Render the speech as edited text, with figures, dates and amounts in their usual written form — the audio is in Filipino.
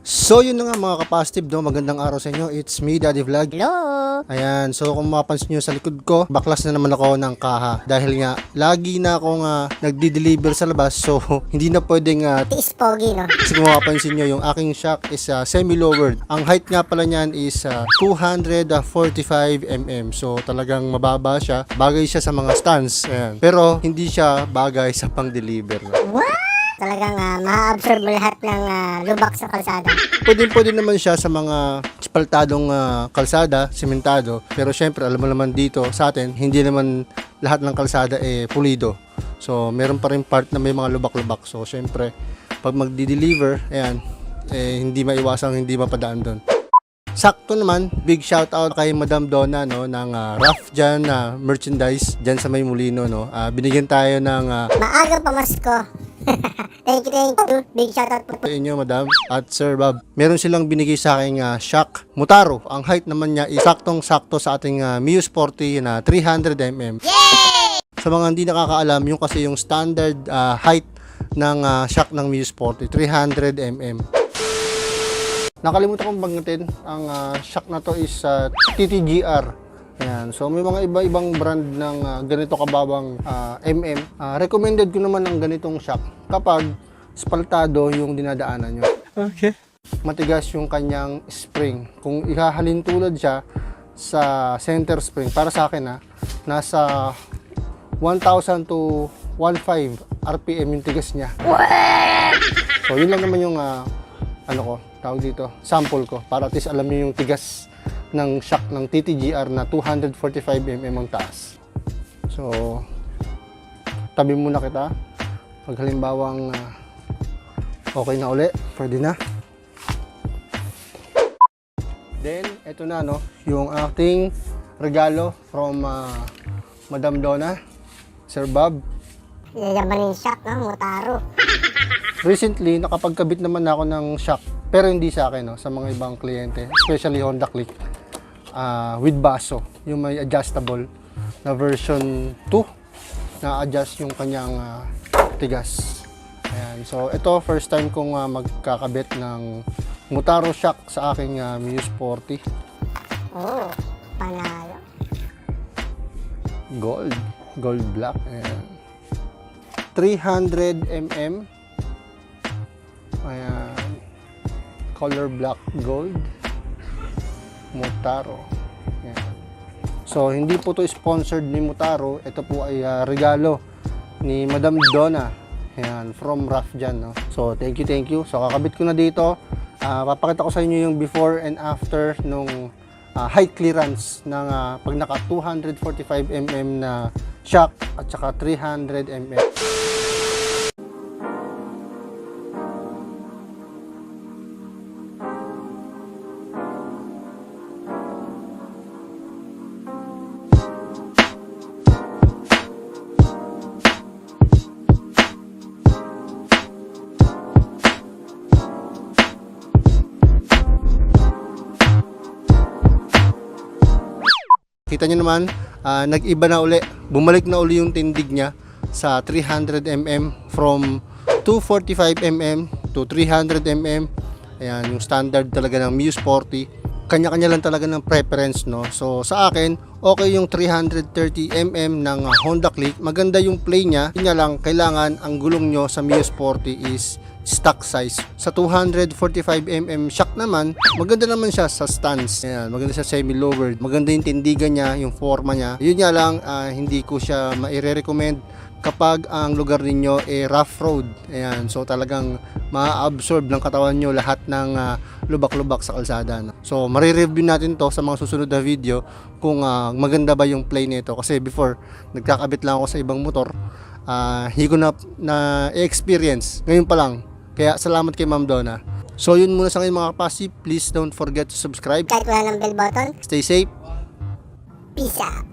So yun na nga mga kapasitive, no? Magandang araw sa inyo. It's me, Daddy Vlog. Hello! Ayan, so kung mapapansin nyo sa likod ko, baklas na naman ako ng kaha. Dahil nga, lagi na akong nagdi-deliver sa labas. So, hindi na pwedeng Tiis pogi, no? kasi kung mapapansin nyo, yung aking shock is semi-lowered. Ang height nga pala niyan is 245 mm. So, talagang mababa siya. Bagay siya sa mga stands. Ayan. Pero, hindi siya bagay sa pang-deliver. No? What? Talagang ma-absorb mo lahat ng lubak sa kalsada. Pwede naman siya sa mga espaltadong kalsada, simentado. Pero syempre, alam mo naman dito sa atin, hindi naman lahat ng kalsada pulido. So, meron pa rin part na may mga lubak-lubak. So, syempre, pag magdi-deliver, ayan, hindi maiwasang hindi mapadaan doon. Sakto naman, big shout out kay Madam Donna, no, ng Rough Jan merchandise dyan sa May Molino, no. Binigyan tayo ng Maagang pamasko. Thank you. Big shoutout po. sa inyo, Madam at Sir Bob. Meron silang binigay sa aking shock Motaro. Ang height naman niya is saktong-sakto sa ating Mio Sporty na 300 mm. Yay! Sa mga hindi nakakaalam, yung kasi yung standard height ng shock ng Mio Sporty, 300 mm. Nakalimutan kong banggitin, ang shock na to is TTGR. Ayan. So may mga iba-ibang brand ng ganito kababang MM. Recommended ko naman ng ganitong shock kapag espaltado yung dinadaanan nyo. Okay. Matigas yung kanyang spring. Kung ihahalin tulad siya sa center spring, para sa akin nasa 1,000 to 1,500 RPM yung tigas niya. So yun lang naman yung tawag dito, sample ko para at least alam niyo yung tigas ng shock ng TTGR na 245 mm ang taas. So, tabi muna kita. Pag halimbawang okay na uli, pwede na. Then, eto na, no, yung ating regalo from Madam Donna, Sir Bob. Yayamanin shock, no? Motaro. Recently, nakapagkabit naman ako ng shock, pero hindi sa akin, no, sa mga ibang kliyente, especially Honda Click. With baso, yung may adjustable na version 2 na adjust yung kanyang tigas. Ayan. So ito first time kong magkakabit ng Motaro shock sa aking Mio Sporty. Oh, panalo. Gold black. Ayan. 300 mm. Ayan. Color black gold. Motaro. Yan. So, hindi po to sponsored ni Motaro. Ito po ay regalo ni Madam Donna. Yan, from Rough Jan, no? So, thank you. So, kakabit ko na dito. Papakita ko sa inyo yung before and after nung height clearance ng pag naka 245 mm na shock at saka 300 mm. Kita nyo naman, nag-iba na uli. Bumalik na uli yung tindig niya sa 300 mm from 245 mm to 300 mm. Ayan, yung standard talaga ng Mio Sporty. Kanya-kanya lang talaga ng preference, no? So, sa akin, okay yung 330 mm ng Honda Click. Maganda yung play niya. Yun nga lang, kailangan ang gulong nyo sa Mio Sporty is stock size. Sa 245 mm shock naman, maganda naman siya sa stance. Ayan, maganda siya semi-lowered. Maganda yung tindigan niya, yung forma niya. Yun nga lang, hindi ko siya maire-recommend kapag ang lugar ninyo rough road. Ayan, so talagang ma-absorb ng katawan nyo lahat ng lubak-lubak sa kalsada. No? So, marireview natin to sa mga susunod na video kung maganda ba yung play nito. Kasi before, nagkakabit lang ako sa ibang motor. Hindi ko na experience ngayon pa lang. Kaya salamat kay Ma'am Donna. So yun muna sa ngayon mga kapasi. Please don't forget to subscribe. Kahit wala ng bell button, Stay safe. peace out.